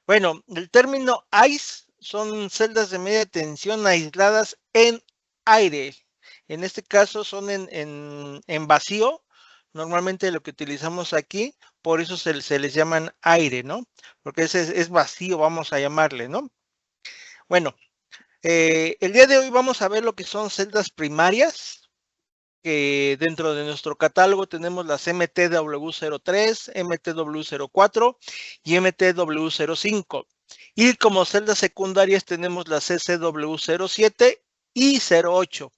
Bueno, el término ICE son celdas de media tensión aisladas en aire. En este caso son en vacío. Normalmente lo que utilizamos aquí, por eso se les llaman aire, ¿no? Porque es vacío, vamos a llamarle, ¿no? Bueno, el día de hoy vamos a ver lo que son celdas primarias, que dentro de nuestro catálogo tenemos las MTW03, MTW04 y MTW05. Y como celdas secundarias tenemos las CCW07 y 08.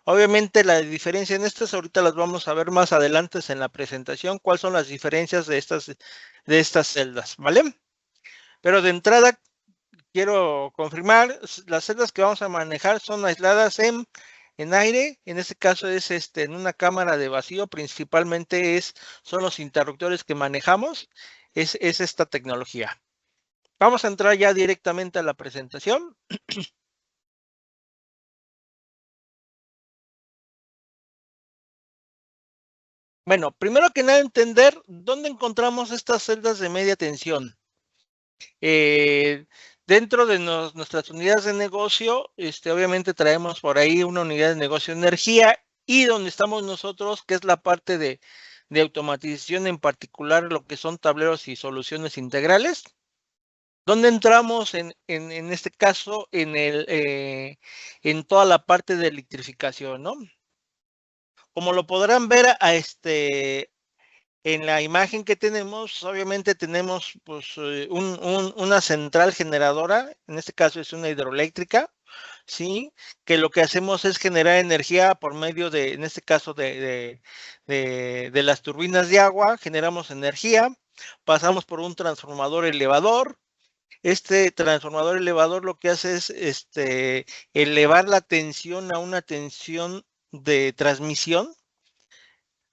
Obviamente la diferencia en estas ahorita las vamos a ver más adelante en la presentación, cuáles son las diferencias de estas celdas, ¿vale? Pero de entrada quiero confirmar, las celdas que vamos a manejar son aisladas en aire, en este caso es en una cámara de vacío, principalmente son los interruptores que manejamos, es esta tecnología. Vamos a entrar ya directamente a la presentación. Bueno, primero que nada entender dónde encontramos estas celdas de media tensión. Dentro de nuestras unidades de negocio, obviamente traemos por ahí una unidad de negocio de energía y donde estamos nosotros, que es la parte de automatización, en particular lo que son tableros y soluciones integrales. ¿Dónde entramos en este caso? En toda la parte de electrificación, ¿no? Como lo podrán ver en la imagen que tenemos, obviamente tenemos pues, una central generadora, en este caso es una hidroeléctrica, ¿sí? Que lo que hacemos es generar energía por medio de, en este caso, de las turbinas de agua, generamos energía, pasamos por un transformador elevador. Este transformador elevador lo que hace es elevar la tensión a una tensión de transmisión,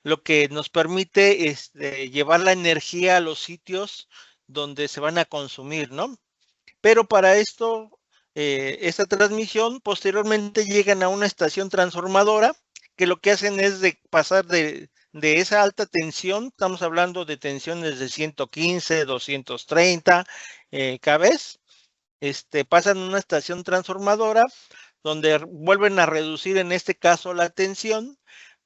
lo que nos permite llevar la energía a los sitios donde se van a consumir, ¿no? Pero para esto, esta transmisión posteriormente llegan a una estación transformadora que lo que hacen es pasar de esa alta tensión, estamos hablando de tensiones de 115, 230 kV, pasan a una estación transformadora donde vuelven a reducir en este caso la tensión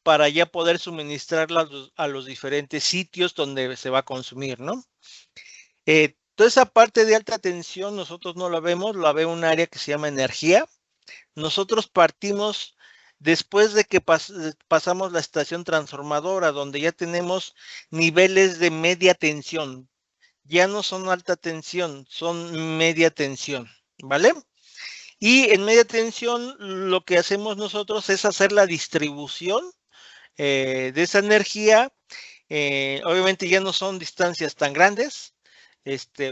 para ya poder suministrarla a los diferentes sitios donde se va a consumir, ¿no? Toda esa parte de alta tensión nosotros no la vemos, la ve un área que se llama energía. Nosotros partimos después de que pasamos la estación transformadora, donde ya tenemos niveles de media tensión. Ya no son alta tensión, son media tensión, ¿vale? Y en media tensión lo que hacemos nosotros es hacer la distribución de esa energía. Obviamente ya no son distancias tan grandes,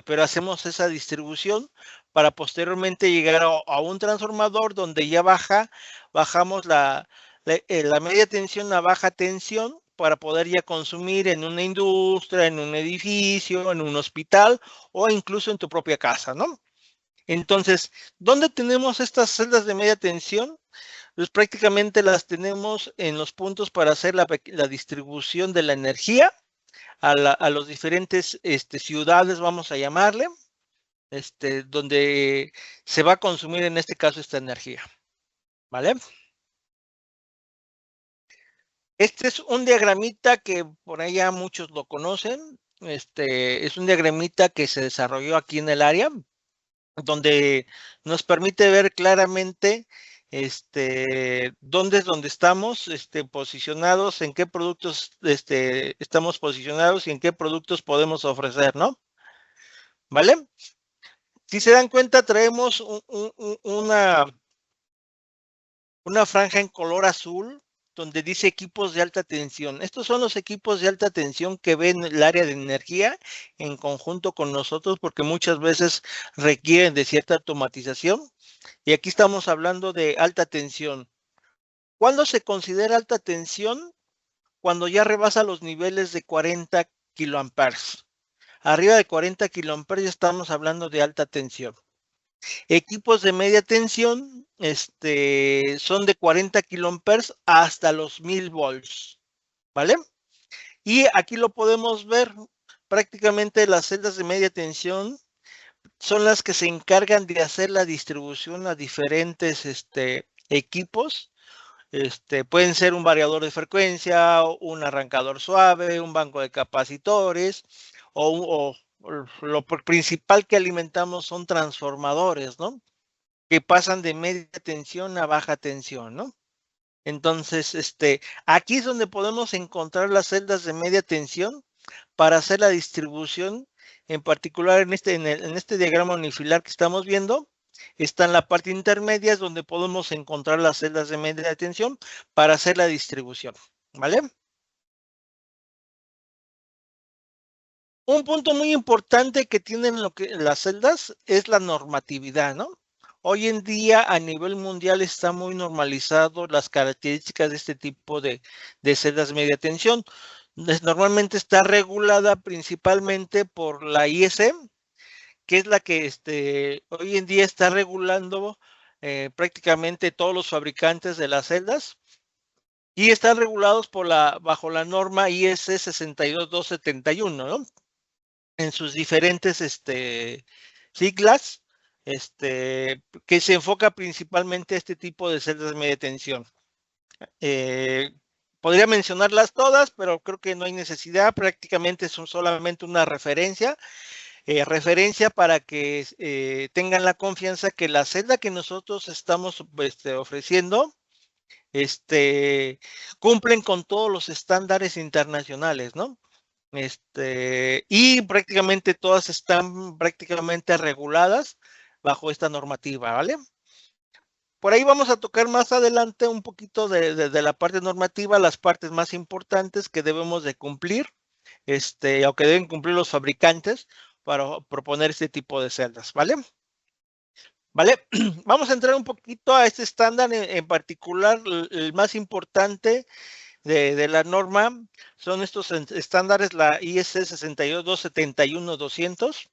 pero hacemos esa distribución para posteriormente llegar a un transformador donde ya bajamos la media tensión a baja tensión para poder ya consumir en una industria, en un edificio, en un hospital o incluso en tu propia casa, ¿no? Entonces, ¿dónde tenemos estas celdas de media tensión? Pues prácticamente las tenemos en los puntos para hacer la distribución de la energía a los diferentes ciudades, vamos a llamarle, donde se va a consumir en este caso esta energía, ¿vale? Este es un diagramita que por ahí ya muchos lo conocen. Es un diagramita que se desarrolló aquí en el área, donde nos permite ver claramente dónde es donde estamos posicionados, en qué productos estamos posicionados y en qué productos podemos ofrecer, ¿no? ¿Vale? Si se dan cuenta, traemos una franja en color azul donde dice equipos de alta tensión. Estos son los equipos de alta tensión que ven el área de energía en conjunto con nosotros porque muchas veces requieren de cierta automatización. Y aquí estamos hablando de alta tensión. ¿Cuándo se considera alta tensión? Cuando ya rebasa los niveles de 40 kiloamperes. Arriba de 40 kiloamperes ya estamos hablando de alta tensión. Equipos de media tensión son de 40 kiloamperes hasta los 1000 volts, ¿vale? Y aquí lo podemos ver, prácticamente las celdas de media tensión son las que se encargan de hacer la distribución a diferentes equipos. Pueden ser un variador de frecuencia, un arrancador suave, un banco de capacitores, o lo principal que alimentamos son transformadores, ¿no? Que pasan de media tensión a baja tensión, ¿no? Entonces, aquí es donde podemos encontrar las celdas de media tensión para hacer la distribución, en particular en este diagrama unifilar que estamos viendo, está en la parte intermedia, es donde podemos encontrar las celdas de media tensión para hacer la distribución, ¿vale? Un punto muy importante que tienen las celdas es la normatividad, ¿no? Hoy en día a nivel mundial está muy normalizado las características de este tipo de celdas de media tensión. Normalmente está regulada principalmente por la IEC, que es la que hoy en día está regulando prácticamente todos los fabricantes de las celdas y están regulados bajo la norma IEC 62271, ¿no? En sus diferentes siglas, que se enfoca principalmente a este tipo de celdas de media tensión. Podría mencionarlas todas, pero creo que no hay necesidad, prácticamente son solamente una referencia para que tengan la confianza que la celda que nosotros estamos ofreciendo cumplen con todos los estándares internacionales, ¿no? Y prácticamente todas están prácticamente reguladas bajo esta normativa, ¿vale? Por ahí vamos a tocar más adelante un poquito de la parte normativa, las partes más importantes que debemos de cumplir, o que deben cumplir los fabricantes para proponer este tipo de celdas, ¿vale? ¿Vale? Vamos a entrar un poquito a este estándar en particular, el más importante de la norma son estos estándares, la IEC 62271-200,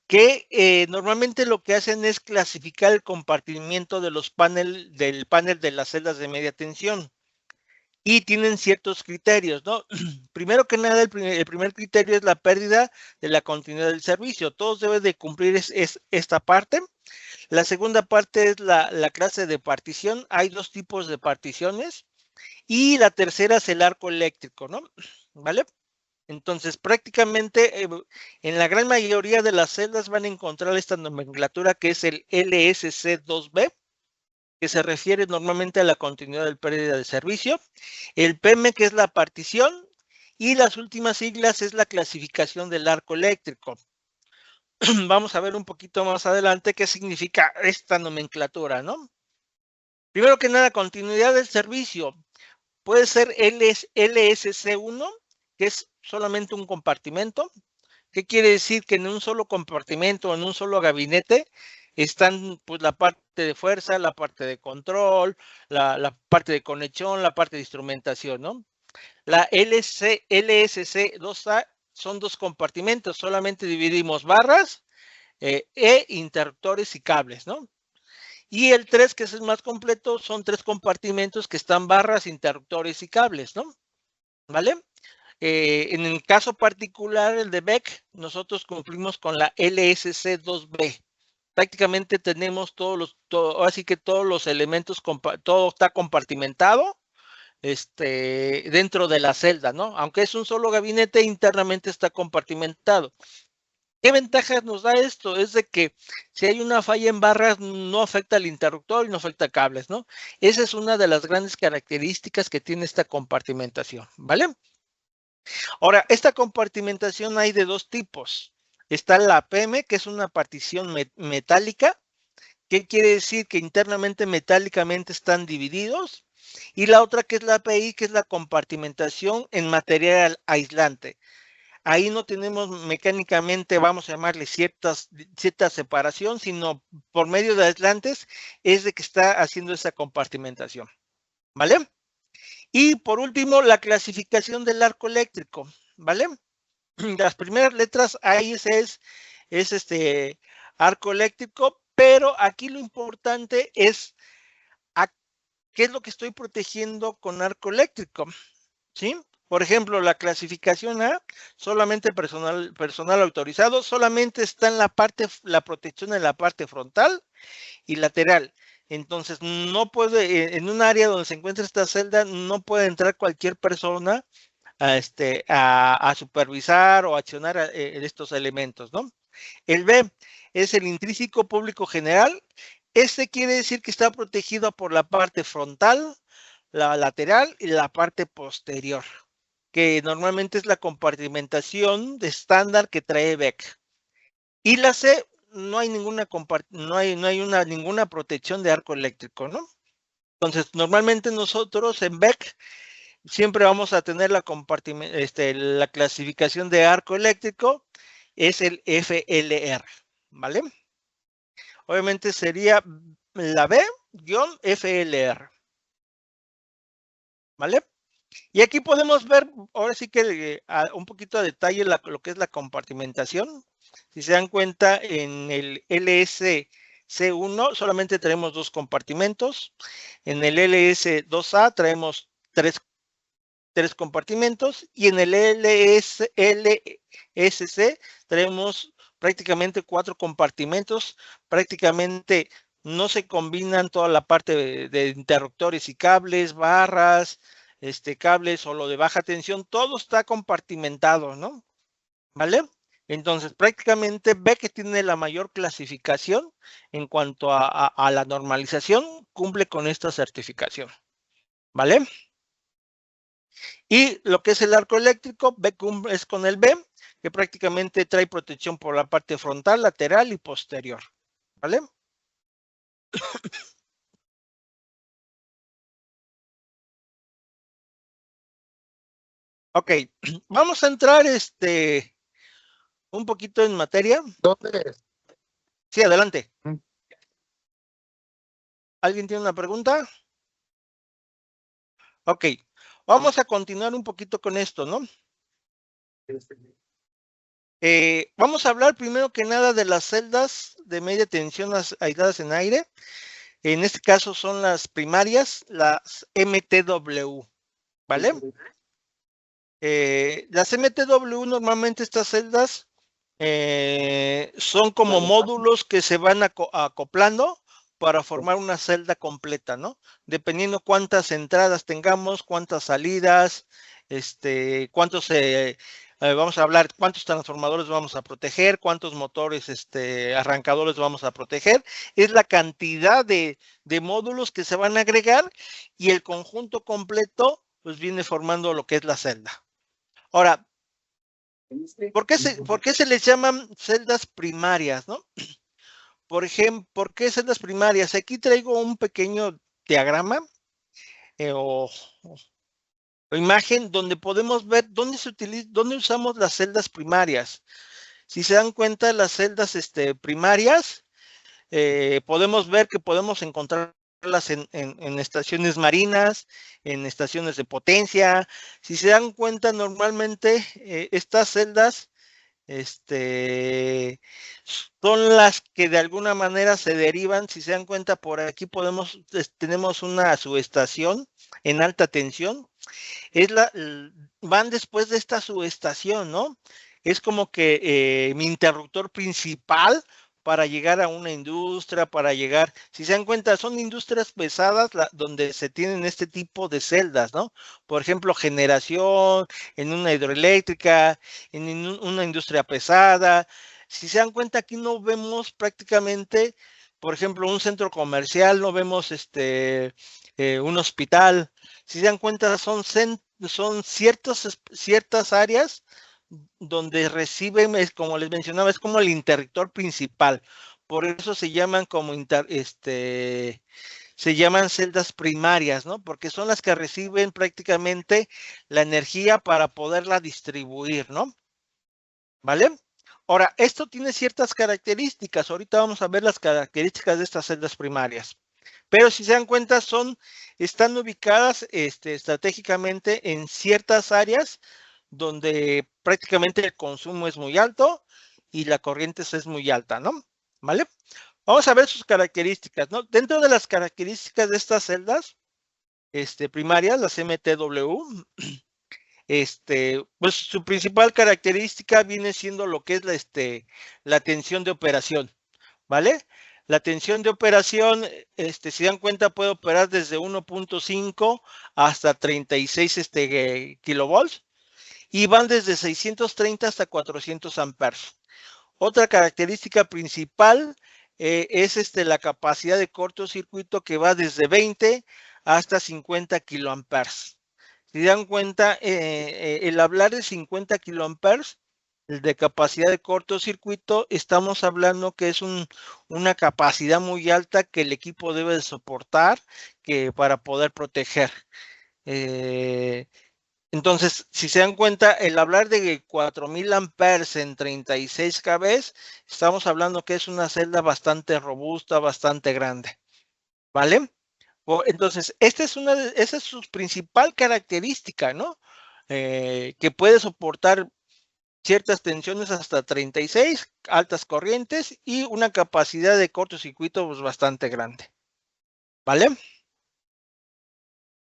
que normalmente lo que hacen es clasificar el compartimiento de del panel de las celdas de media tensión y tienen ciertos criterios, ¿no? Primero que nada, el primer criterio es la pérdida de la continuidad del servicio. Todos deben de cumplir esta parte. La segunda parte es la clase de partición. Hay dos tipos de particiones. Y la tercera es el arco eléctrico, ¿no? ¿Vale? Entonces, prácticamente en la gran mayoría de las celdas van a encontrar esta nomenclatura que es el LSC2B, que se refiere normalmente a la continuidad del pérdida de servicio, el PM, que es la partición, y las últimas siglas es la clasificación del arco eléctrico. Vamos a ver un poquito más adelante qué significa esta nomenclatura, ¿no? Primero que nada, continuidad del servicio. Puede ser LSC1, que es solamente un compartimento. ¿Qué quiere decir? Que en un solo compartimento, en un solo gabinete, están pues la parte de fuerza, la parte de control, la parte de conexión, la parte de instrumentación, ¿no? La LSC2A son dos compartimentos, solamente dividimos barras interruptores y cables, ¿no? Y el 3, que es el más completo, son 3 compartimentos que están barras, interruptores y cables, ¿no? ¿Vale? En el caso particular, el de Beck, nosotros cumplimos con la LSC2B. Prácticamente tenemos así que todos los elementos, todo está compartimentado dentro de la celda, ¿no? Aunque es un solo gabinete, internamente está compartimentado. ¿Qué ventajas nos da esto? Es de que si hay una falla en barras, no afecta al interruptor y no afecta a cables, ¿no? Esa es una de las grandes características que tiene esta compartimentación, ¿vale? Ahora, esta compartimentación hay de dos tipos. Está la PM, que es una partición metálica. ¿Qué quiere decir? Que internamente metálicamente están divididos. Y la otra que es la API, que es la compartimentación en material aislante. Ahí no tenemos mecánicamente, vamos a llamarle cierta separación, sino por medio de aislantes es de que está haciendo esa compartimentación. ¿Vale? Y por último, la clasificación del arco eléctrico. ¿Vale? Las primeras letras ahí es arco eléctrico, pero aquí lo importante es qué es lo que estoy protegiendo con arco eléctrico, ¿sí? Por ejemplo, la clasificación A, solamente personal autorizado, solamente está en la protección en la parte frontal y lateral. Entonces, no puede, en un área donde se encuentra esta celda, no puede entrar cualquier persona a supervisar o accionar estos elementos, ¿no? El B es el intrínseco público general. Este quiere decir que está protegido por la parte frontal, la lateral y la parte posterior, que normalmente es la compartimentación de estándar que trae BEC. Y la C, no hay ninguna ninguna protección de arco eléctrico, ¿no? Entonces, normalmente nosotros en BEC siempre vamos a tener la clasificación de arco eléctrico, es el FLR, ¿vale? Obviamente sería la B-FLR, ¿vale? Y aquí podemos ver, ahora sí que un poquito de detalle lo que es la compartimentación. Si se dan cuenta, en el LSC1 solamente tenemos 2 compartimentos. En el LS2A traemos 3 compartimentos. Y en el LSC tenemos prácticamente 4 compartimentos. Prácticamente no se combinan toda la parte de interruptores y cables, barras, cables solo de baja tensión, todo está compartimentado, ¿no? ¿Vale? Entonces, prácticamente ve que tiene la mayor clasificación en cuanto a la normalización, cumple con esta certificación, ¿vale? Y lo que es el arco eléctrico, B es con el B, que prácticamente trae protección por la parte frontal, lateral y posterior, ¿vale? Ok, vamos a entrar un poquito en materia. ¿Dónde? Sí, adelante. ¿Alguien tiene una pregunta? Ok, vamos a continuar un poquito con esto, ¿no? Vamos a hablar primero que nada de las celdas de media tensión aisladas en aire. En este caso son las primarias, las MTW, ¿vale? Las MTW normalmente estas celdas son como módulos que se van acoplando para formar una celda completa, ¿no? Dependiendo cuántas entradas tengamos, cuántas salidas, vamos a hablar, cuántos transformadores vamos a proteger, cuántos motores, arrancadores vamos a proteger, es la cantidad de módulos que se van a agregar y el conjunto completo pues viene formando lo que es la celda. Ahora, ¿por qué se les llaman celdas primarias, no? Por ejemplo, ¿por qué celdas primarias? Aquí traigo un pequeño diagrama o imagen donde podemos ver dónde usamos las celdas primarias. Si se dan cuenta, las celdas primarias, podemos ver que podemos encontrarlas en estaciones marinas, en estaciones de potencia. Si se dan cuenta, normalmente estas celdas son las que de alguna manera se derivan. Si se dan cuenta, por aquí tenemos una subestación en alta tensión. Van después de esta subestación, ¿no? Es como que mi interruptor principal para llegar a una industria, si se dan cuenta, son industrias pesadas donde se tienen este tipo de celdas, ¿no? Por ejemplo, generación, en una hidroeléctrica, en una industria pesada. Si se dan cuenta, aquí no vemos prácticamente, por ejemplo, un centro comercial, no vemos un hospital. Si se dan cuenta, son ciertas áreas donde reciben, como les mencionaba, es como el interruptor principal. Por eso se llaman se llaman celdas primarias, ¿no? Porque son las que reciben prácticamente la energía para poderla distribuir, ¿no? ¿Vale? Ahora, esto tiene ciertas características. Ahorita vamos a ver las características de estas celdas primarias. Pero si se dan cuenta, están ubicadas estratégicamente en ciertas áreas donde prácticamente el consumo es muy alto y la corriente es muy alta, ¿no? ¿Vale? Vamos a ver sus características, ¿no? Dentro de las características de estas celdas primarias, las MTW, pues su principal característica viene siendo lo que es la tensión de operación, ¿vale? La tensión de operación, si dan cuenta, puede operar desde 1.5 hasta 36 kilovolts y van desde 630 hasta 400 amperes. Otra característica principal es la capacidad de cortocircuito que va desde 20 hasta 50 kiloamperes. Si dan cuenta, el hablar de 50 kiloamperes de capacidad de cortocircuito, estamos hablando que es una capacidad muy alta que el equipo debe de soportar para poder proteger. Entonces, si se dan cuenta, el hablar de 4000 amperes en 36 kV, estamos hablando que es una celda bastante robusta, bastante grande, ¿vale? Entonces, esa es su principal característica, ¿no? Que puede soportar ciertas tensiones hasta 36, altas corrientes y una capacidad de cortocircuito pues, bastante grande, ¿vale?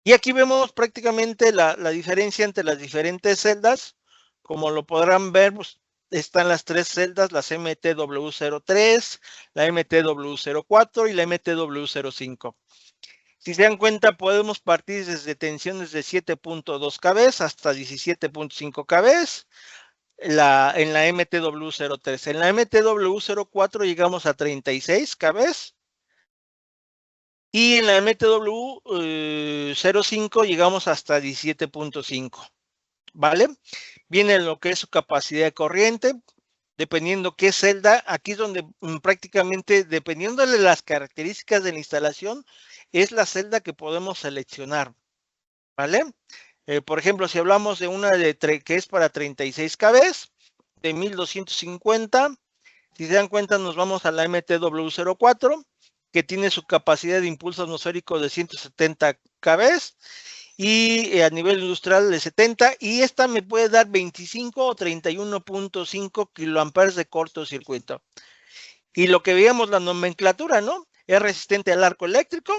Y aquí vemos prácticamente la diferencia entre las diferentes celdas. Como lo podrán ver, pues, están las tres celdas, las MTW03, la MTW04 y la MTW05. Si se dan cuenta, podemos partir desde tensiones de 7.2 kV hasta 17.5 kV en la MTW03. En la MTW04 llegamos a 36 kV y en la MTW05 llegamos hasta 17.5, ¿vale? Viene lo que es su capacidad de corriente, dependiendo qué celda, aquí es donde prácticamente, dependiendo de las características de la instalación, es la celda que podemos seleccionar, ¿vale? Por ejemplo, si hablamos de una que es para 36 kV, de 1250, si se dan cuenta, nos vamos a la MTW04, que tiene su capacidad de impulso atmosférico de 170 kV y a nivel industrial de 70, y esta me puede dar 25 o 31.5 kiloamperes de cortocircuito. Y lo que veíamos, la nomenclatura, ¿no? Es resistente al arco eléctrico,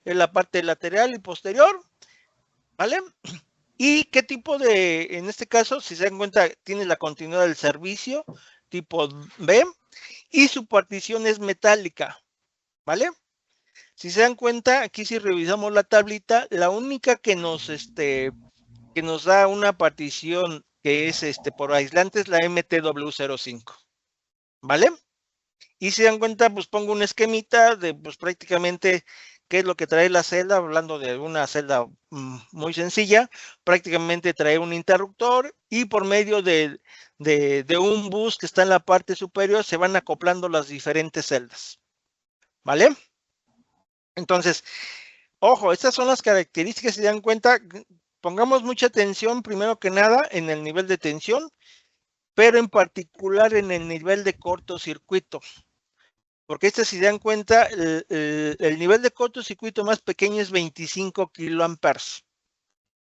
en la parte lateral y posterior, ¿vale? ¿Y qué tipo en este caso, si se dan cuenta, tiene la continuidad del servicio, tipo B, y su partición es metálica, ¿vale? Si se dan cuenta, aquí si revisamos la tablita, la única que nos da una partición que es por aislante es la MTW05, ¿vale? Y si se dan cuenta, pues pongo un esquemita de pues prácticamente qué es lo que trae la celda, hablando de una celda muy sencilla, prácticamente trae un interruptor y por medio de un bus que está en la parte superior se van acoplando las diferentes celdas, ¿vale? Entonces, ojo, estas son las características, si se dan cuenta, pongamos mucha atención primero que nada en el nivel de tensión, pero en particular en el nivel de cortocircuito. Porque si se dan cuenta, el nivel de cortocircuito más pequeño es 25 kiloamperes.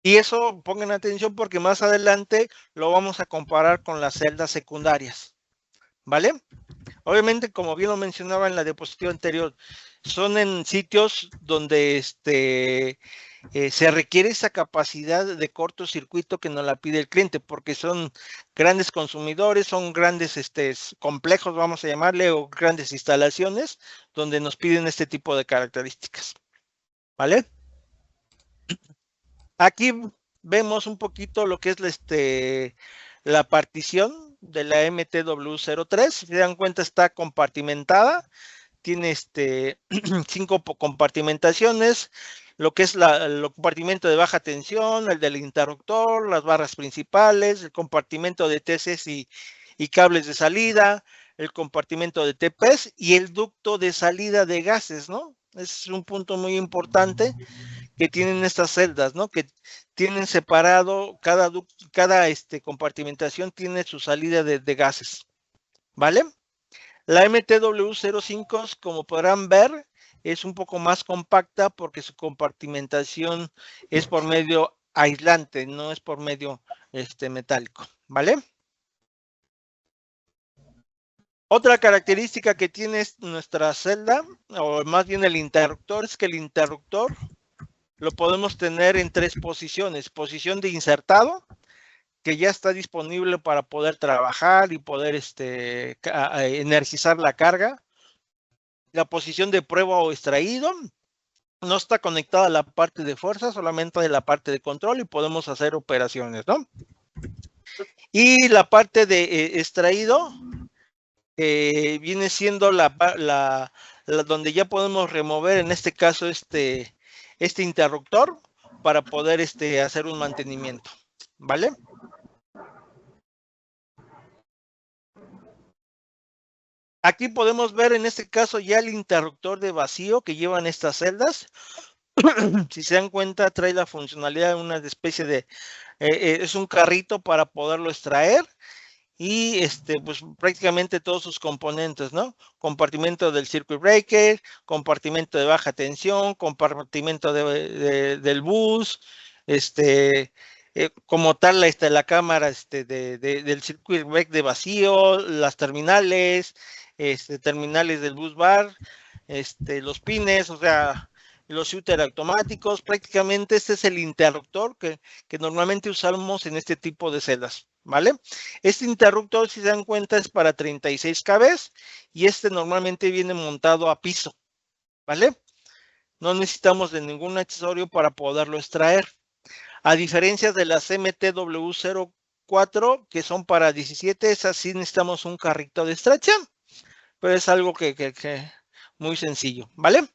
Y eso pongan atención porque más adelante lo vamos a comparar con las celdas secundarias, ¿vale? Obviamente, como bien lo mencionaba en la diapositiva anterior, son en sitios donde se requiere esa capacidad de cortocircuito que nos la pide el cliente, porque son grandes consumidores, son grandes complejos, vamos a llamarle, o grandes instalaciones, donde nos piden este tipo de características, ¿vale? Aquí vemos un poquito lo que es la partición de la MTW03, si se dan cuenta está compartimentada, tiene 5 compartimentaciones, lo que es el compartimento de baja tensión, el del interruptor, las barras principales, el compartimento de TCs y cables de salida, el compartimento de TPs y el ducto de salida de gases, ¿no? Es un punto muy importante que tienen estas celdas, ¿no? Que tienen separado, cada compartimentación tiene su salida de gases, ¿vale? La MTW05, como podrán ver, es un poco más compacta porque su compartimentación es por medio aislante, no es por medio metálico, ¿vale? Otra característica que tiene nuestra celda, o más bien el interruptor, es que el interruptor lo podemos tener en 3 posiciones. Posición de insertado, que ya está disponible para poder trabajar y poder energizar la carga. La posición de prueba o extraído, no está conectada a la parte de fuerza, solamente a la parte de control y podemos hacer operaciones, ¿no? Y la parte de extraído, viene siendo donde ya podemos remover, en este caso, este interruptor para poder hacer un mantenimiento, ¿vale? Aquí podemos ver en este caso ya el interruptor de vacío que llevan estas celdas. Si se dan cuenta, trae la funcionalidad de una especie de, es un carrito para poderlo extraer y pues prácticamente todos sus componentes, ¿no? Compartimento del circuit breaker, compartimento de baja tensión, compartimento del bus, como tal la cámara del circuit breaker de vacío, las terminales, terminales del bus bar, los pines, o sea, los shooter automáticos. Prácticamente este es el interruptor que normalmente usamos en este tipo de celdas, ¿vale? Este interruptor, si se dan cuenta, es para 36 kV y normalmente viene montado a piso, ¿vale? No necesitamos de ningún accesorio para poderlo extraer. A diferencia de las MTW04, que son para 17, esas sí necesitamos un carrito de extracción, pero es algo que muy sencillo, ¿vale?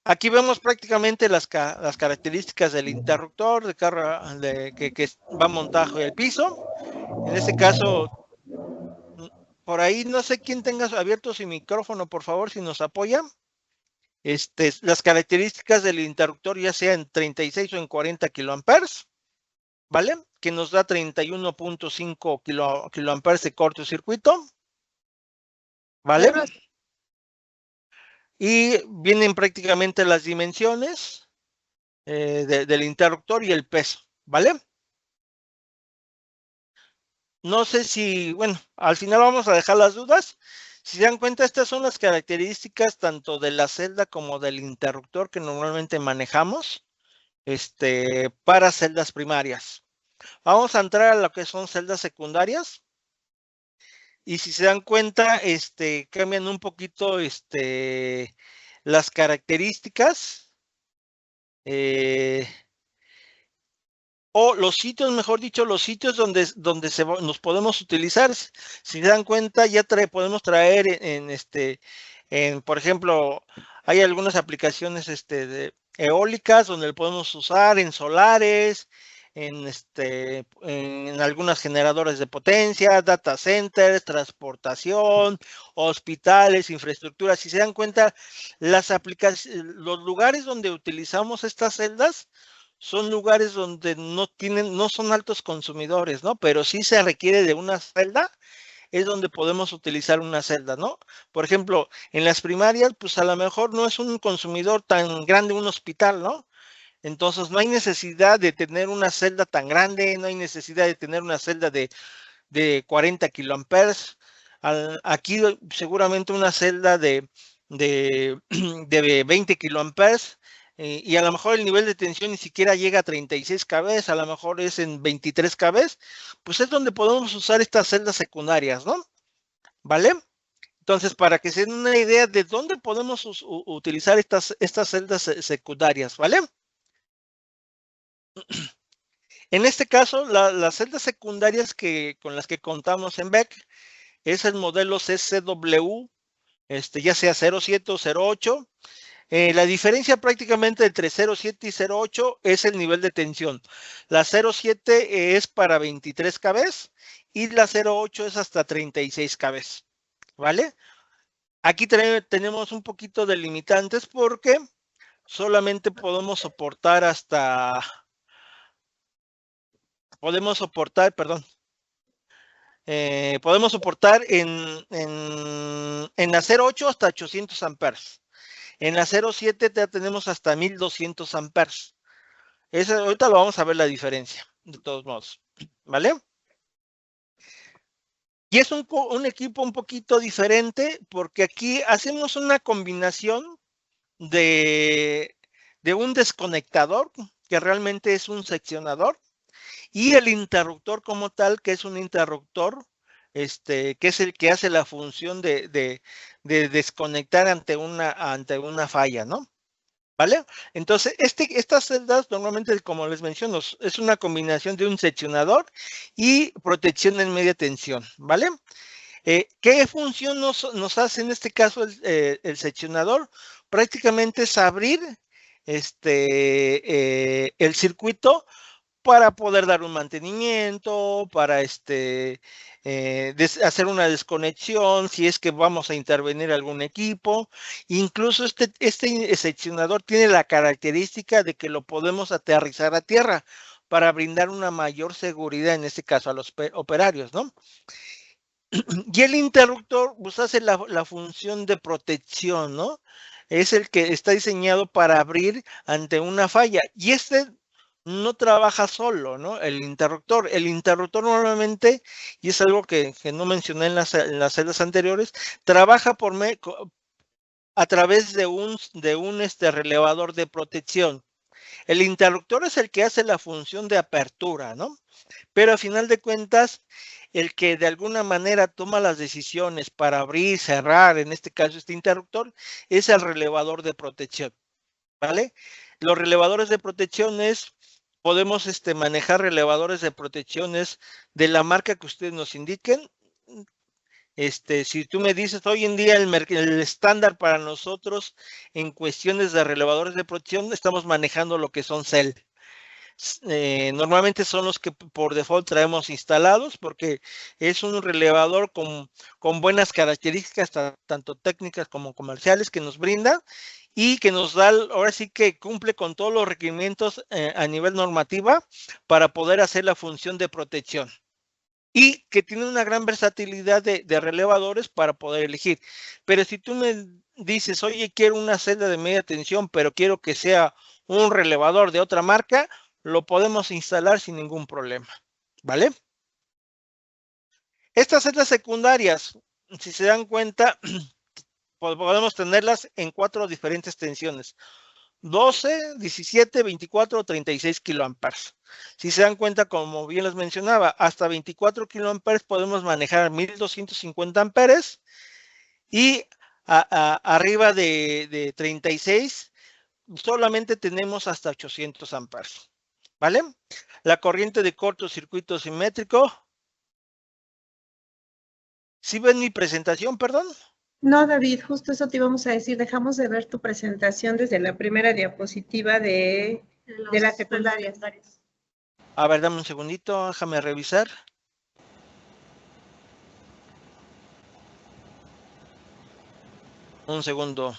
Aquí vemos prácticamente las características del interruptor de carga que va montado en el piso. En este caso, por ahí no sé quién tenga abierto su micrófono, por favor, si nos apoya. Las características del interruptor, ya sea en 36 o en 40 kiloamperes, ¿vale? Que nos da 31.5 kiloamperes de cortocircuito, ¿vale? Y vienen prácticamente las dimensiones del interruptor y el peso, ¿vale? No sé si, bueno, al final vamos a dejar las dudas. Si se dan cuenta, estas son las características tanto de la celda como del interruptor que normalmente manejamos para celdas primarias. Vamos a entrar a lo que son celdas secundarias. Y si se dan cuenta, cambian un poquito las características. O los sitios, mejor dicho, los sitios donde nos podemos utilizar. Si se dan cuenta, ya podemos traer por ejemplo, hay algunas aplicaciones eólicas donde lo podemos usar en solares, en algunas generadoras de potencia, data centers, transportación, hospitales, infraestructuras. Si se dan cuenta, los lugares donde utilizamos estas celdas son lugares donde no son altos consumidores, ¿no? Pero sí se requiere de una celda, es donde podemos utilizar una celda, ¿no? Por ejemplo, en las primarias, pues a lo mejor no es un consumidor tan grande un hospital, ¿no? Entonces no hay necesidad de tener una celda tan grande, no hay necesidad de tener una celda de 40 kiloamperes. Aquí seguramente una celda de 20 kiloamperes, y a lo mejor el nivel de tensión ni siquiera llega a 36 kV, a lo mejor es en 23 kV, pues es donde podemos usar estas celdas secundarias, ¿no? ¿Vale? Entonces, para que se den una idea de dónde podemos utilizar estas celdas secundarias, ¿vale? En este caso, las celdas secundarias con las que contamos en BEC es el modelo CCW, ya sea 07 o 08. La diferencia prácticamente entre 07 y 08 es el nivel de tensión. La 07 es para 23 kV y la 08 es hasta 36 kV, ¿vale? Aquí tenemos un poquito de limitantes porque solamente podemos soportar perdón, podemos soportar en la 08 hasta 800 amperes. En la 07 ya tenemos hasta 1200 amperes. Ahorita lo vamos a ver la diferencia, de todos modos, ¿vale? Y es un equipo un poquito diferente porque aquí hacemos una combinación de de un desconectador, que realmente es un seccionador, y el interruptor como tal, que es un interruptor, que es el que hace la función de desconectar ante una falla, ¿no? ¿Vale? Entonces, estas celdas normalmente, como les menciono, es una combinación de un seccionador y protección en media tensión, ¿vale? ¿Qué función nos hace en este caso el seccionador? Prácticamente es abrir el circuito para poder dar un mantenimiento, para hacer una desconexión, si es que vamos a intervenir algún equipo. Incluso este seccionador tiene la característica de que lo podemos aterrizar a tierra para brindar una mayor seguridad, en este caso a los operarios, ¿no? Y el interruptor pues hace la función de protección, ¿no? Es el que está diseñado para abrir ante una falla. Y no trabaja solo, ¿no? El interruptor normalmente, y es algo que no mencioné en las celdas anteriores, trabaja a través de un relevador de protección. El interruptor es el que hace la función de apertura, ¿no? Pero a final de cuentas, el que de alguna manera toma las decisiones para abrir, cerrar, en este caso este interruptor, es el relevador de protección, ¿vale? Los relevadores de protección podemos manejar relevadores de protecciones de la marca que ustedes nos indiquen. Si tú me dices, hoy en día el estándar para nosotros en cuestiones de relevadores de protección, estamos manejando lo que son CEL. Normalmente son los que por default traemos instalados porque es un relevador con buenas características, tanto técnicas como comerciales, que nos brinda y que nos da, ahora sí que cumple con todos los requerimientos a nivel normativa para poder hacer la función de protección. Y que tiene una gran versatilidad de relevadores para poder elegir. Pero si tú me dices, oye, quiero una celda de media tensión, pero quiero que sea un relevador de otra marca, lo podemos instalar sin ningún problema, ¿vale? Estas celdas secundarias, si se dan cuenta, podemos tenerlas en 4 diferentes tensiones: 12, 17, 24 o 36 kiloamperes. Si se dan cuenta, como bien les mencionaba, hasta 24 kiloamperes podemos manejar 1250 amperes y arriba de 36 solamente tenemos hasta 800 amperes, ¿vale? La corriente de cortocircuito simétrico. ¿Sí ven mi presentación, perdón? No, David, justo eso te íbamos a decir. Dejamos de ver tu presentación desde la primera diapositiva de las secundarias. A ver, dame un segundito, déjame revisar. Un segundo.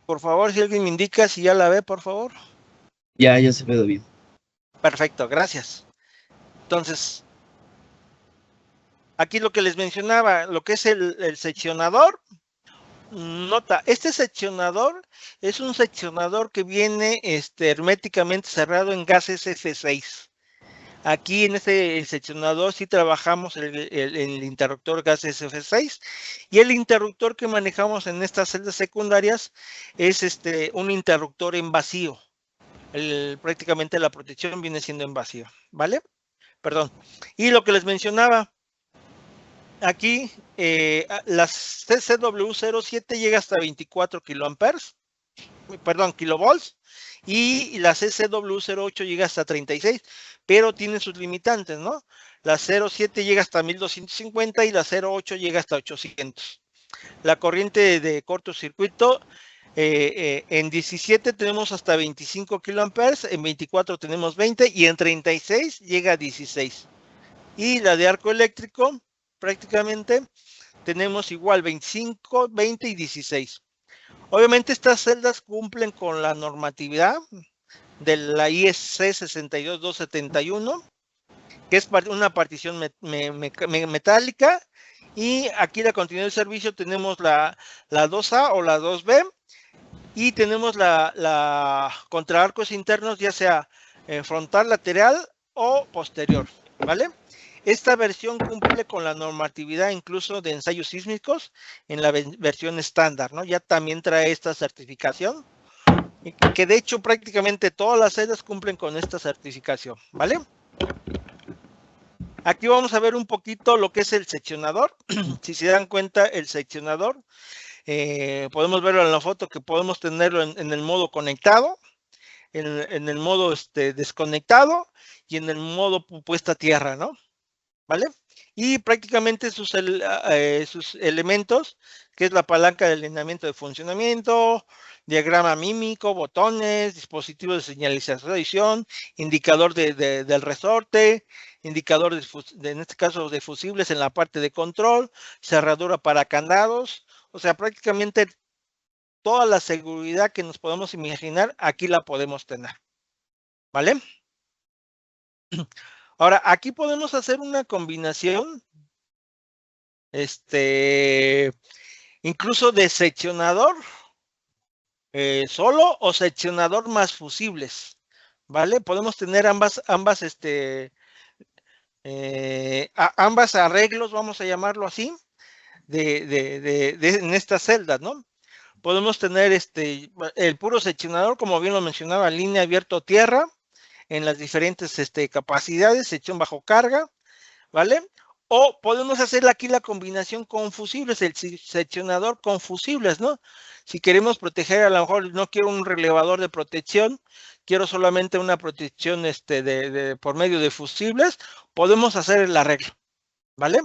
Por favor, si alguien me indica si ya la ve, por favor. Ya se ve, David. Perfecto, gracias. Entonces, aquí lo que les mencionaba, lo que es el seccionador. Nota, este seccionador es un seccionador que viene herméticamente cerrado en gas SF6. Aquí en este seccionador sí trabajamos el interruptor gas SF6 y el interruptor que manejamos en estas celdas secundarias es un interruptor en vacío. Prácticamente la protección viene siendo en vacío, ¿vale? Perdón. Y lo que les mencionaba, aquí la CCW07 llega hasta 24 kiloamperes, perdón, kilovolts, y la CCW08 llega hasta 36, pero tiene sus limitantes, ¿no? La 07 llega hasta 1250 y la 08 llega hasta 800. La corriente de cortocircuito, en 17 tenemos hasta 25 kiloamperes, en 24 tenemos 20 y en 36 llega a 16. Y la de arco eléctrico, prácticamente tenemos igual 25, 20 y 16. Obviamente estas celdas cumplen con la normatividad de la IEC 62271, que es una partición metálica, y aquí la continuidad de servicio tenemos la 2A o la 2B, y tenemos la contra arcos internos, ya sea frontal, lateral o posterior, ¿vale? Esta versión cumple con la normatividad incluso de ensayos sísmicos en la versión estándar, ¿no? Ya también trae esta certificación, que de hecho prácticamente todas las sedes cumplen con esta certificación, ¿vale? Aquí vamos a ver un poquito lo que es el seccionador. Si se dan cuenta, el seccionador, podemos verlo en la foto que podemos tenerlo en el modo conectado, en el modo desconectado y en el modo puesta a tierra, ¿no? ¿Vale? Y prácticamente sus elementos, que es la palanca de alineamiento de funcionamiento, diagrama mímico, botones, dispositivo de señalización, indicador del resorte, indicador en este caso de fusibles en la parte de control, cerradura para candados, o sea, prácticamente toda la seguridad que nos podemos imaginar, aquí la podemos tener, ¿vale? Ahora, aquí podemos hacer una combinación, incluso de seccionador solo o seccionador más fusibles, ¿vale? Podemos tener ambas arreglos, vamos a llamarlo así, en estas celdas, ¿no? Podemos tener el puro seccionador, como bien lo mencionaba, línea abierto tierra, en las diferentes capacidades, sección bajo carga, ¿vale? O podemos hacer aquí la combinación con fusibles, el seccionador con fusibles, ¿no? Si queremos proteger, a lo mejor no quiero un relevador de protección, quiero solamente una protección por medio de fusibles, podemos hacer el arreglo, ¿vale?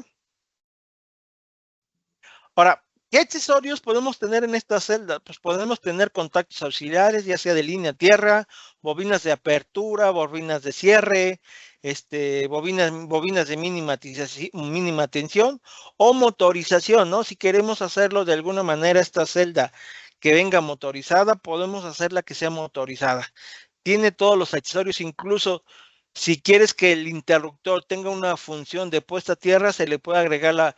Ahora, ¿qué accesorios podemos tener en esta celda? Pues podemos tener contactos auxiliares, ya sea de línea tierra, bobinas de apertura, bobinas de cierre, bobinas de mínima tensión o motorización, ¿no? Si queremos hacerlo de alguna manera esta celda que venga motorizada, podemos hacerla que sea motorizada. Tiene todos los accesorios, incluso si quieres que el interruptor tenga una función de puesta a tierra, se le puede agregar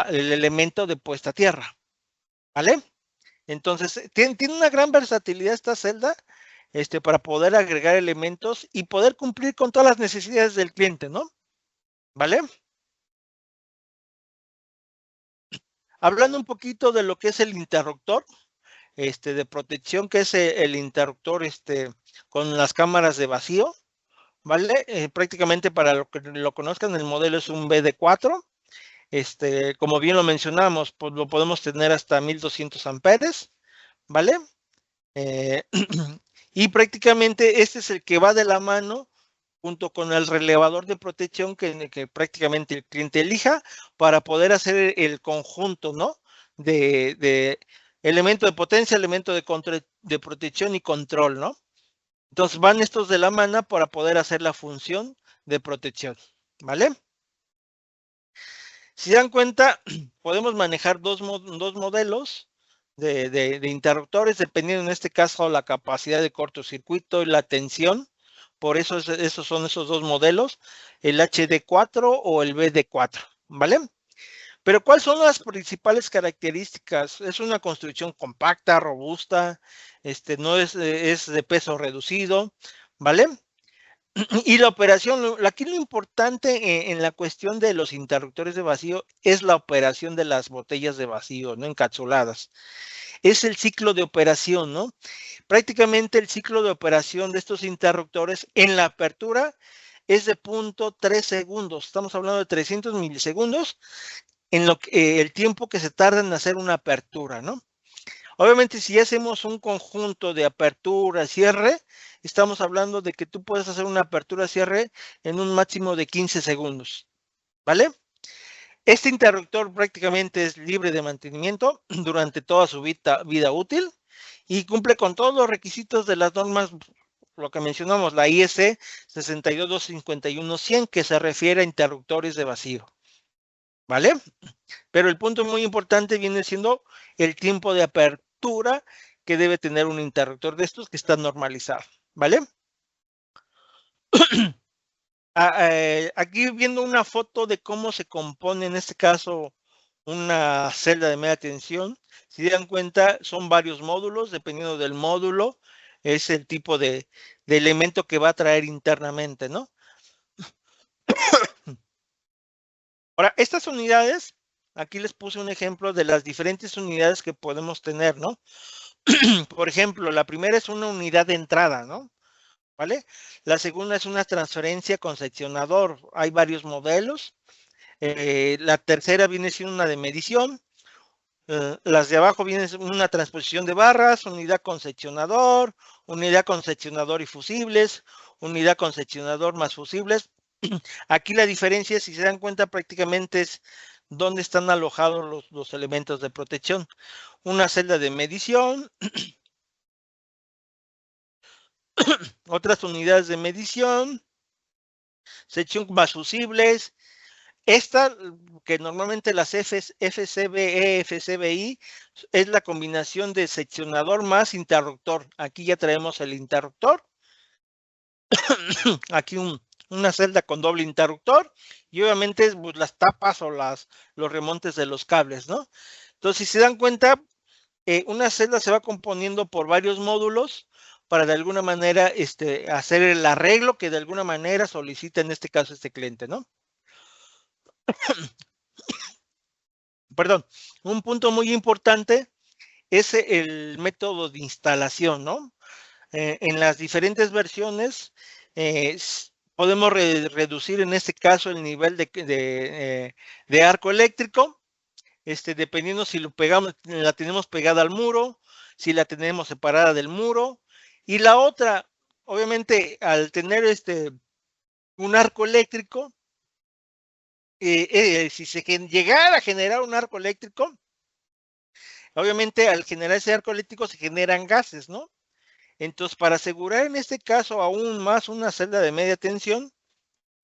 el elemento de puesta a tierra, ¿vale? Entonces, tiene una gran versatilidad esta celda para poder agregar elementos y poder cumplir con todas las necesidades del cliente, ¿no? ¿Vale? Hablando un poquito de lo que es el interruptor de protección, que es el interruptor con las cámaras de vacío, ¿vale? Prácticamente para lo que lo conozcan, el modelo es un BD4. Como bien lo mencionamos, pues lo podemos tener hasta 1200 amperes, ¿vale? Y prácticamente este es el que va de la mano junto con el relevador de protección que prácticamente el cliente elija para poder hacer el conjunto, ¿no? De elemento de potencia, elemento de protección y control, ¿no? Entonces van estos de la mano para poder hacer la función de protección, ¿vale? Si se dan cuenta, podemos manejar dos modelos de interruptores, dependiendo en este caso la capacidad de cortocircuito y la tensión. Por eso esos son esos dos modelos, el HD4 o el BD4, ¿vale? Pero ¿cuáles son las principales características? Es una construcción compacta, robusta, no es de peso reducido, ¿vale? Y la operación, aquí lo importante en la cuestión de los interruptores de vacío es la operación de las botellas de vacío, ¿no? Encapsuladas. Es el ciclo de operación, ¿no? Prácticamente el ciclo de operación de estos interruptores en la apertura es de 0.3 segundos. Estamos hablando de 300 milisegundos en el tiempo que se tarda en hacer una apertura, ¿no? Obviamente, si hacemos un conjunto de apertura, cierre, estamos hablando de que tú puedes hacer una apertura, cierre en un máximo de 15 segundos, ¿vale? Este interruptor prácticamente es libre de mantenimiento durante toda su vida útil y cumple con todos los requisitos de las normas, lo que mencionamos, la IEC 62251-100, que se refiere a interruptores de vacío, ¿vale? Pero el punto muy importante viene siendo el tiempo de apertura que debe tener un interruptor de estos que está normalizado, ¿vale? Aquí viendo una foto de cómo se compone en este caso una celda de media tensión. Si dan cuenta, son varios módulos, dependiendo del módulo, es el tipo de elemento que va a traer internamente, ¿no? Ahora, estas unidades, aquí les puse un ejemplo de las diferentes unidades que podemos tener, ¿no? Por ejemplo, la primera es una unidad de entrada, ¿no? ¿Vale? La segunda es una transferencia con seccionador. Hay varios modelos. La tercera viene siendo una de medición. Las de abajo vienen una transposición de barras, unidad con seccionador y fusibles, unidad con seccionador más fusibles. Aquí la diferencia, si se dan cuenta, prácticamente es dónde están alojados los elementos de protección. Una celda de medición, otras unidades de medición, sección más fusibles. Esta, que normalmente las FCBE, FCBI, es la combinación de seccionador más interruptor. Aquí ya traemos el interruptor. Aquí una celda con doble interruptor y obviamente pues, las tapas o los remontes de los cables, ¿no? Entonces, si se dan cuenta, una celda se va componiendo por varios módulos para de alguna manera hacer el arreglo que de alguna manera solicita en este caso este cliente, ¿no? Perdón, un punto muy importante es el método de instalación, ¿no? En las diferentes versiones podemos reducir en este caso el nivel de arco eléctrico, dependiendo si lo pegamos, la tenemos pegada al muro, si la tenemos separada del muro. Y la otra, obviamente, al tener un arco eléctrico, si se llegara a generar un arco eléctrico, obviamente al generar ese arco eléctrico se generan gases, ¿no? Entonces, para asegurar en este caso aún más una celda de media tensión,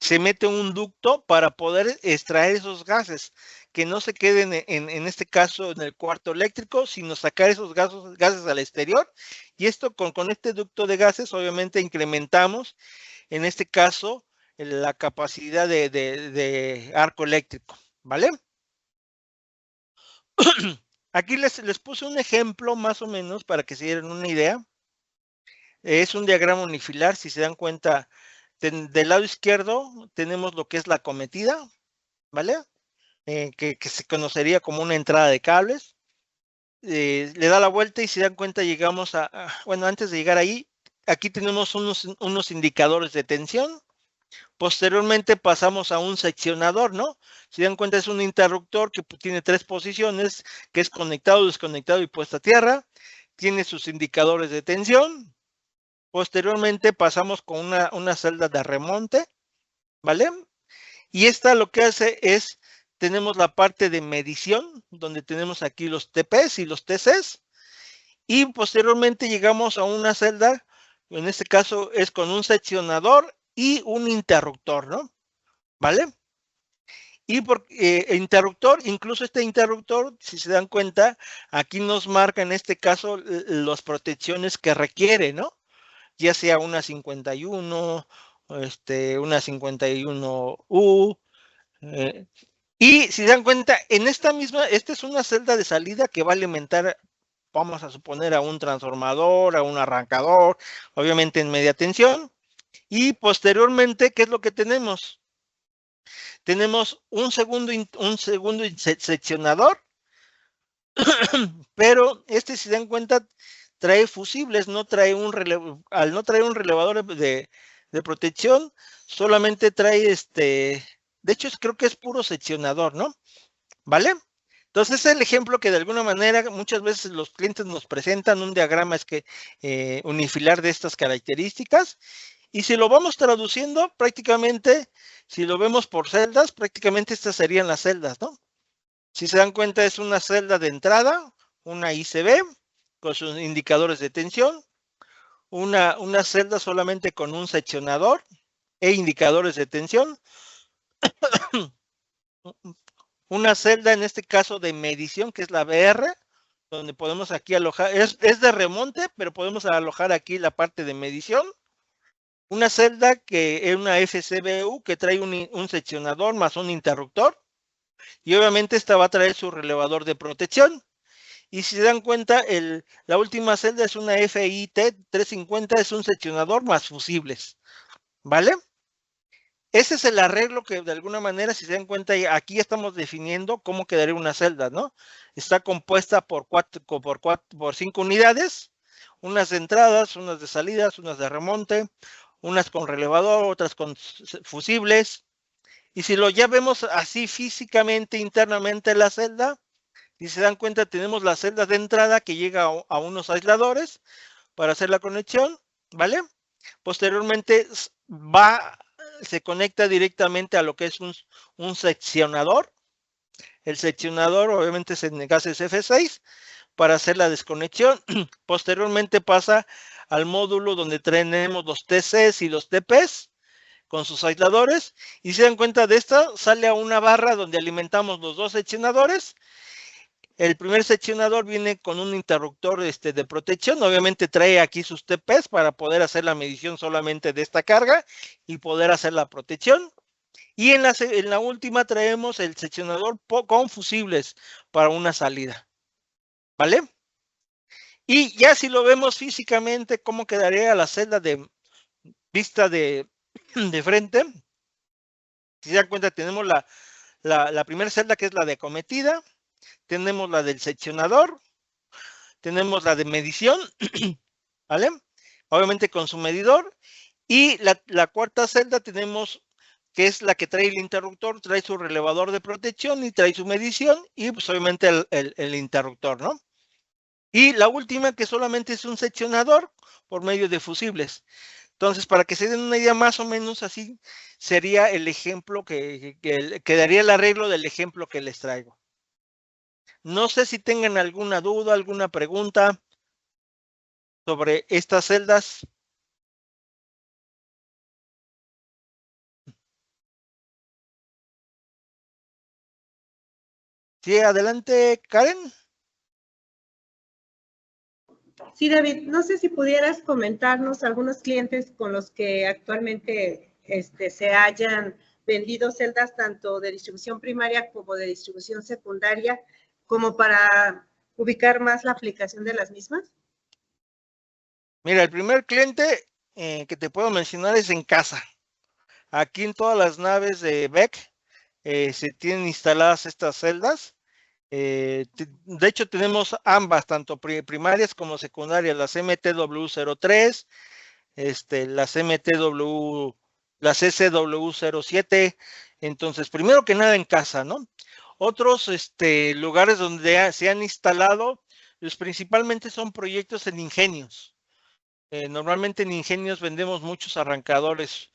se mete un ducto para poder extraer esos gases, que no se queden en este caso en el cuarto eléctrico, sino sacar esos gases al exterior. Y esto con este ducto de gases, obviamente incrementamos, en este caso, la capacidad de arco eléctrico, ¿vale? Aquí les puse un ejemplo más o menos para que se dieran una idea. Es un diagrama unifilar, si se dan cuenta, del lado izquierdo tenemos lo que es la cometida, ¿vale? Que se conocería como una entrada de cables. Le da la vuelta y si dan cuenta llegamos bueno, antes de llegar ahí, aquí tenemos unos indicadores de tensión. Posteriormente pasamos a un seccionador, ¿no? Si dan cuenta es un interruptor que tiene 3 posiciones, que es conectado, desconectado y puesta a tierra. Tiene sus indicadores de tensión. Posteriormente pasamos con una celda de remonte, ¿vale? Y esta lo que hace es, tenemos la parte de medición, donde tenemos aquí los TPs y los TCs, y posteriormente llegamos a una celda, en este caso es con un seccionador y un interruptor, ¿no? ¿Vale? Y por interruptor, incluso este interruptor, si se dan cuenta, aquí nos marca en este caso las protecciones que requiere, ¿no? Ya sea una 51, una 51U. Y si se dan cuenta, en esta es una celda de salida que va a alimentar, vamos a suponer, a un transformador, a un arrancador, obviamente en media tensión. Y posteriormente, ¿qué es lo que tenemos? Tenemos un segundo seccionador, pero si se dan cuenta, trae fusibles, no trae al no traer un relevador de protección, solamente trae de hecho creo que es puro seccionador, ¿no? ¿Vale? Entonces es el ejemplo que de alguna manera muchas veces los clientes nos presentan un diagrama unifilar de estas características, y si lo vamos traduciendo prácticamente, si lo vemos por celdas, prácticamente estas serían las celdas, ¿no? Si se dan cuenta es una celda de entrada, una ICB, con sus indicadores de tensión, una celda solamente con un seccionador e indicadores de tensión, una celda en este caso de medición que es la BR, donde podemos aquí alojar, es de remonte, pero podemos alojar aquí la parte de medición, una celda que es una FCBU que trae un seccionador más un interruptor, y obviamente esta va a traer su relevador de protección. Y si se dan cuenta, la última celda es una FIT 350, es un seccionador más fusibles, ¿vale? Ese es el arreglo que de alguna manera, si se dan cuenta, aquí estamos definiendo cómo quedaría una celda, ¿no? Está compuesta por 5 unidades, unas de entradas, unas de salidas, unas de remonte, unas con relevador, otras con fusibles. Y si lo ya vemos así físicamente, internamente la celda, si se dan cuenta, tenemos la celda de entrada que llega a unos aisladores para hacer la conexión, ¿vale? Posteriormente se conecta directamente a lo que es un seccionador. El seccionador obviamente es en gases F6 para hacer la desconexión. Posteriormente pasa al módulo donde tenemos los TCs y los TPs con sus aisladores, y se dan cuenta de esta, sale a una barra donde alimentamos los dos seccionadores. El primer seccionador viene con un interruptor de protección, obviamente trae aquí sus TPs para poder hacer la medición solamente de esta carga y poder hacer la protección. Y en la última traemos el seccionador con fusibles para una salida, ¿vale? Y ya si lo vemos físicamente, cómo quedaría la celda de vista de frente. Si se dan cuenta, tenemos la primera celda que es la de acometida, tenemos la del seccionador, tenemos la de medición, ¿vale? Obviamente con su medidor, y la cuarta celda tenemos que es la que trae el interruptor, trae su relevador de protección y trae su medición, y pues obviamente el interruptor, ¿no? Y la última que solamente es un seccionador por medio de fusibles. Entonces, para que se den una idea más o menos así, sería el ejemplo que daría el arreglo del ejemplo que les traigo. No sé si tengan alguna duda, alguna pregunta sobre estas celdas. Sí, adelante, Karen. Sí, David, no sé si pudieras comentarnos algunos clientes con los que actualmente se hayan vendido celdas tanto de distribución primaria como de distribución secundaria, como para ubicar más la aplicación de las mismas. Mira, el primer cliente que te puedo mencionar es en casa. Aquí en todas las naves de BEC se tienen instaladas estas celdas. De hecho, tenemos ambas, tanto primarias como secundarias, las MTW03, las MTW, las SW07. Entonces, primero que nada en casa, ¿no? Otros lugares donde se han instalado, pues principalmente son proyectos en ingenios. Normalmente en ingenios vendemos muchos arrancadores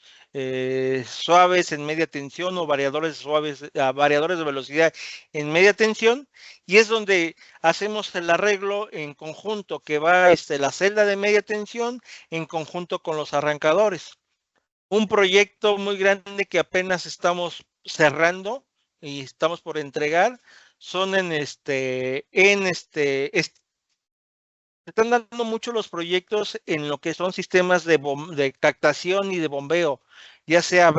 suaves en media tensión o variadores suaves, variadores de velocidad en media tensión, y es donde hacemos el arreglo en conjunto, que va la celda de media tensión en conjunto con los arrancadores. Un proyecto muy grande que apenas estamos cerrando y estamos por entregar son están dando mucho los proyectos en lo que son sistemas de captación y de bombeo, ya sea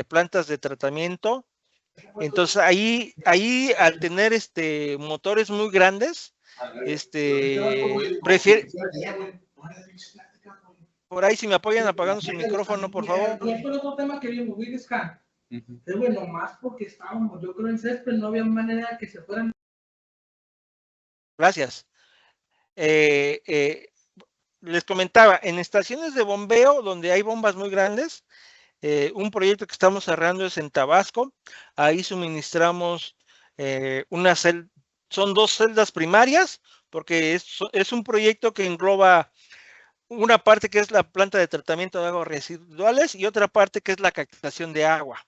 plantas de tratamiento. Entonces ahí al tener motores muy grandes, prefiere. Por ahí, si me apoyan apagando su micrófono, por favor. Y esto es otro tema que vimos, Williscan. Es bueno, más porque estábamos, yo creo, en césped, no había manera que se fueran. Gracias. Les comentaba, en estaciones de bombeo donde hay bombas muy grandes, un proyecto que estamos cerrando es en Tabasco. Ahí suministramos son 2 celdas primarias, porque es un proyecto que engloba una parte que es la planta de tratamiento de aguas residuales y otra parte que es la captación de agua.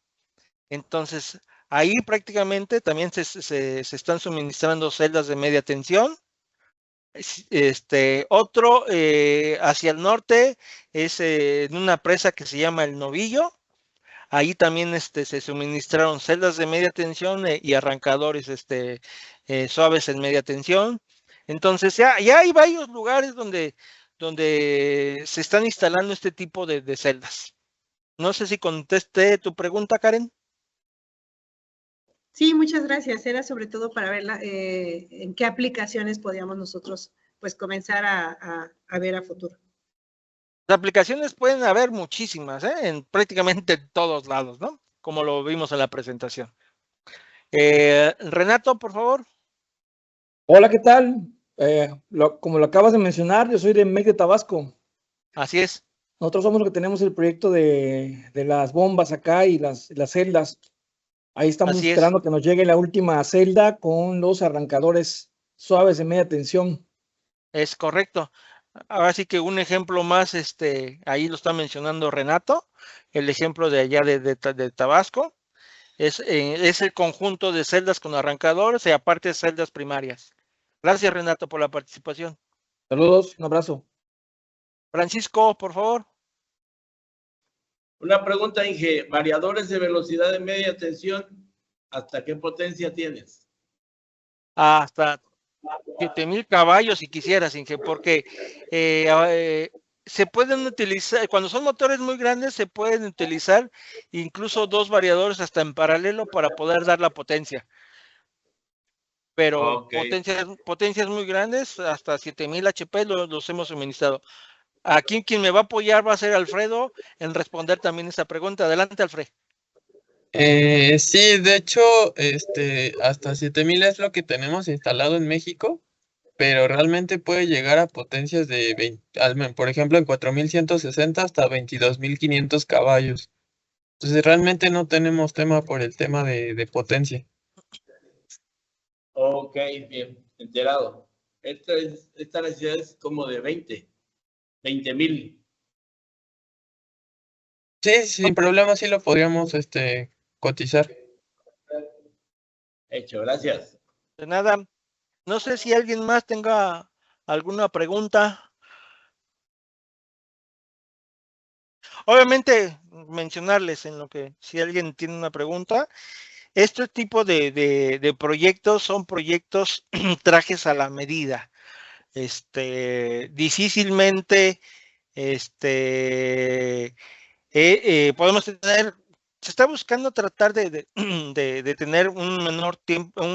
Entonces, ahí prácticamente también se están suministrando celdas de media tensión. Otro hacia el norte es en una presa que se llama El Novillo. Ahí también se suministraron celdas de media tensión y arrancadores suaves en media tensión. Entonces ya hay varios lugares donde se están instalando este tipo de celdas. No sé si contesté tu pregunta, Karen. Sí, muchas gracias. Era sobre todo para ver en qué aplicaciones podíamos nosotros pues comenzar a ver a futuro. Las aplicaciones pueden haber muchísimas, en prácticamente todos lados, ¿no? Como lo vimos en la presentación. Renato, por favor. Hola, ¿qué tal? Como lo acabas de mencionar, yo soy de MEC de Tabasco. Así es. Nosotros somos los que tenemos el proyecto de las bombas acá y las celdas. Ahí estamos Así es. esperando que nos llegue la última celda con los arrancadores suaves de media tensión. Es correcto. Ahora sí que un ejemplo más, ahí lo está mencionando Renato, el ejemplo de allá de Tabasco, es el conjunto de celdas con arrancadores y aparte celdas primarias. Gracias, Renato, por la participación. Saludos, un abrazo. Francisco, por favor. Una pregunta, Inge. Variadores de velocidad de media tensión, ¿hasta qué potencia tienes? Hasta 7,000 caballos si quisieras, Inge, porque se pueden utilizar, cuando son motores muy grandes, se pueden utilizar incluso 2 variadores hasta en paralelo para poder dar la potencia. Pero potencias muy grandes, hasta 7,000 HP los hemos suministrado. Aquí quien me va a apoyar va a ser Alfredo en responder también esa pregunta. Adelante, Alfredo. Sí, de hecho, hasta 7000 es lo que tenemos instalado en México, pero realmente puede llegar a potencias de 20, por ejemplo, en 4160 hasta 22,500 caballos. Entonces, realmente no tenemos tema por el tema de potencia. Ok, bien, enterado. Esta necesidad es como de 20,000. Sí, sin problema, sí lo podríamos cotizar. Hecho, gracias. De nada. No sé si alguien más tenga alguna pregunta. Obviamente, mencionarles en lo que si alguien tiene una pregunta, este tipo de proyectos son proyectos trajes a la medida. Difícilmente podemos tener, se está buscando tratar de tener un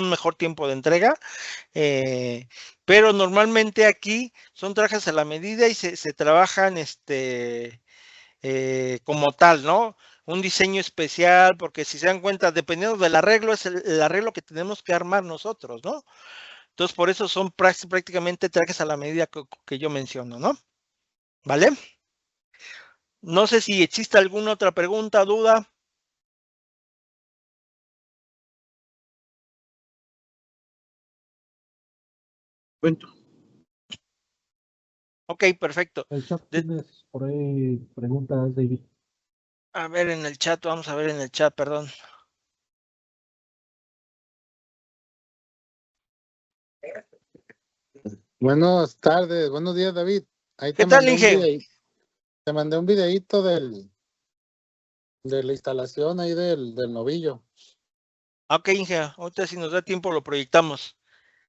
mejor tiempo de entrega, pero normalmente aquí son trajes a la medida y se trabajan como tal, ¿no? Un diseño especial, porque si se dan cuenta, dependiendo del arreglo, es el arreglo que tenemos que armar nosotros, ¿no? Entonces, por eso son prácticamente trajes a la medida que yo menciono, ¿no? ¿Vale? No sé si existe alguna otra pregunta, duda. Cuento. Ok, perfecto. El chat tienes por ahí preguntas, David. A ver en el chat, vamos a ver en el chat, perdón. Buenas tardes, buenos días, David. Ahí ¿Qué tal, Inge? Te mandé un videíto de la instalación ahí del novillo. Ok, Inge, ahorita si nos da tiempo lo proyectamos.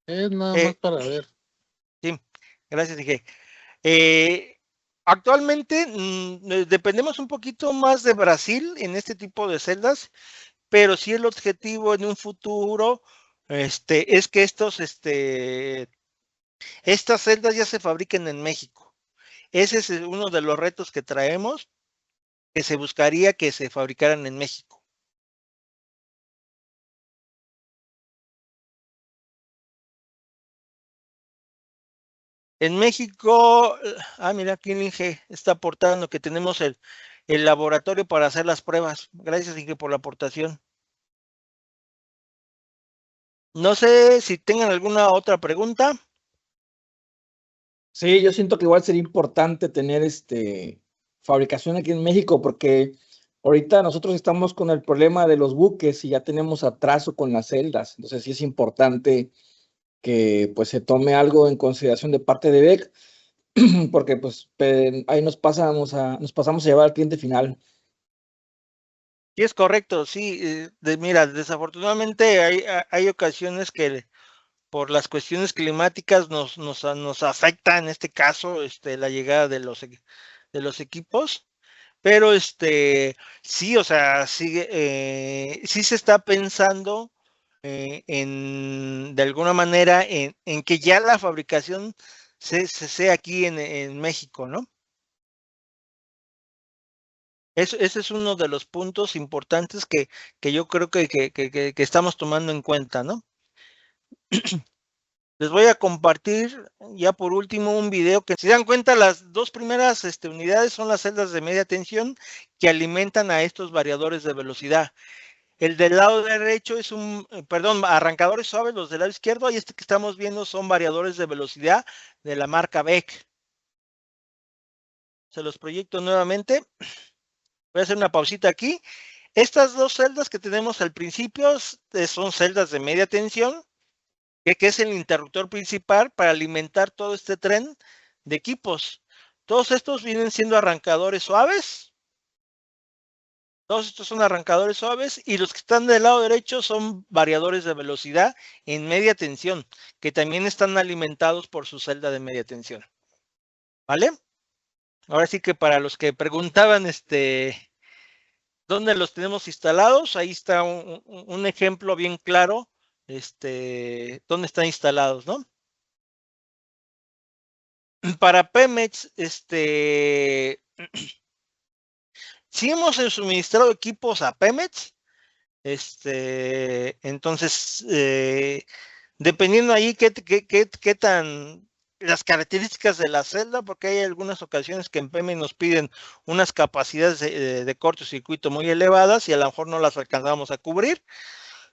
Es nada más para ver. Sí, gracias, Inge. Actualmente dependemos un poquito más de Brasil en este tipo de celdas, pero sí el objetivo en un futuro es que estas celdas ya se fabriquen en México. Ese es uno de los retos que traemos, que se buscaría que se fabricaran en México. En México, mira, aquí el Inge está aportando que tenemos el laboratorio para hacer las pruebas. Gracias, Inge, por la aportación. No sé si tengan alguna otra pregunta. Sí, yo siento que igual sería importante tener fabricación aquí en México, porque ahorita nosotros estamos con el problema de los buques y ya tenemos atraso con las celdas. Entonces sí es importante que pues se tome algo en consideración de parte de BEC, porque pues ahí nos pasamos a llevar al cliente final. Sí, es correcto, sí. Mira, desafortunadamente hay ocasiones que por las cuestiones climáticas nos afecta en este caso la llegada de los equipos, pero sí, o sea, sí se está pensando de alguna manera en que ya la fabricación sea aquí en México, ¿no? Ese es uno de los puntos importantes que yo creo que estamos tomando en cuenta, ¿no? Les voy a compartir ya por último un video que, si se dan cuenta, las dos primeras unidades son las celdas de media tensión que alimentan a estos variadores de velocidad. El del lado derecho es arrancadores suaves, los del lado izquierdo, y que estamos viendo son variadores de velocidad de la marca Beck. Se los proyecto nuevamente. Voy a hacer una pausita aquí. Estas dos celdas que tenemos al principio son celdas de media tensión, que es el interruptor principal para alimentar todo este tren de equipos. Todos estos vienen siendo arrancadores suaves. Todos estos son arrancadores suaves y los que están del lado derecho son variadores de velocidad en media tensión, que también están alimentados por su celda de media tensión. ¿Vale? Ahora sí que para los que preguntaban dónde los tenemos instalados, ahí está un ejemplo bien claro dónde están instalados, ¿no? Para Pemex, sí hemos suministrado equipos a Pemex, entonces, dependiendo ahí qué tan las características de la celda, porque hay algunas ocasiones que en Pemex nos piden unas capacidades de cortocircuito muy elevadas y a lo mejor no las alcanzamos a cubrir,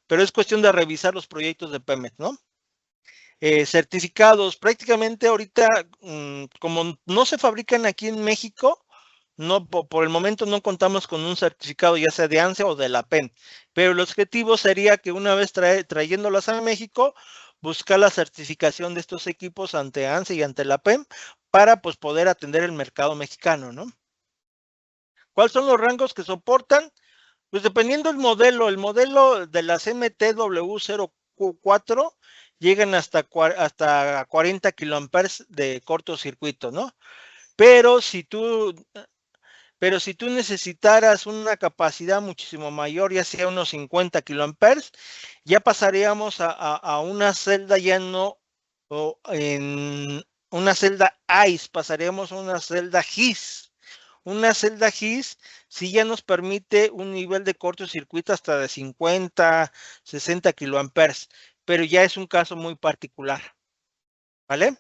pero es cuestión de revisar los proyectos de Pemex, ¿no? Certificados, prácticamente ahorita, como no se fabrican aquí en México, no, por el momento no contamos con un certificado ya sea de ANSE o de la PEM, pero el objetivo sería que una vez trayéndolas a México, buscar la certificación de estos equipos ante ANSE y ante la PEM para pues poder atender el mercado mexicano, ¿no? ¿Cuáles son los rangos que soportan? Pues dependiendo del modelo, de las MTW04 llegan hasta 40 kiloamperes de cortocircuito, ¿no? Pero si tú necesitaras una capacidad muchísimo mayor, ya sea unos 50 kiloamperes, ya pasaríamos a una celda ya no, o en una celda ICE, pasaríamos a una celda GIS. Una celda GIS sí ya nos permite un nivel de cortocircuito hasta de 50, 60 kiloamperes, pero ya es un caso muy particular. ¿Vale?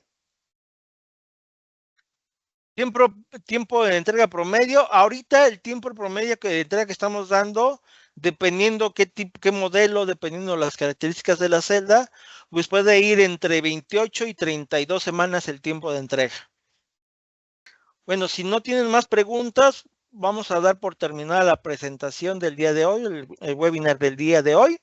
Tiempo de entrega promedio. Ahorita el tiempo promedio de entrega que estamos dando, dependiendo qué modelo, dependiendo las características de la celda, pues puede ir entre 28 y 32 semanas el tiempo de entrega. Bueno, si no tienen más preguntas, vamos a dar por terminada la presentación del día de hoy, el webinar del día de hoy.